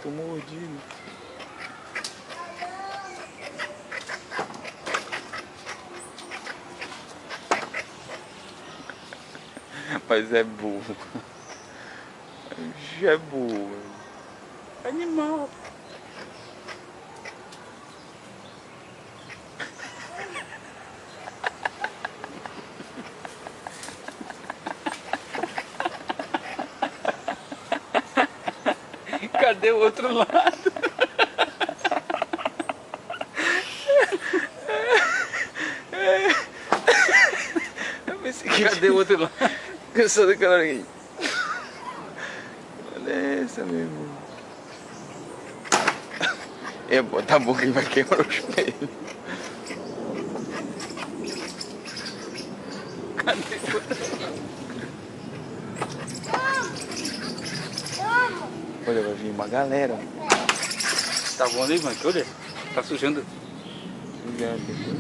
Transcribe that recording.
tô mordido. Mas é burro. Já é burro. Animal. Cadê o outro lado? Cadê o outro lado? Cansou daquela aqui. Olha essa, meu irmão. É, bota a boca e vai quebrar o espelho. Cadê o outro lado? Olha, vai vir uma galera. Tá bom ali, mano? Olha, tá sujando. Obrigado.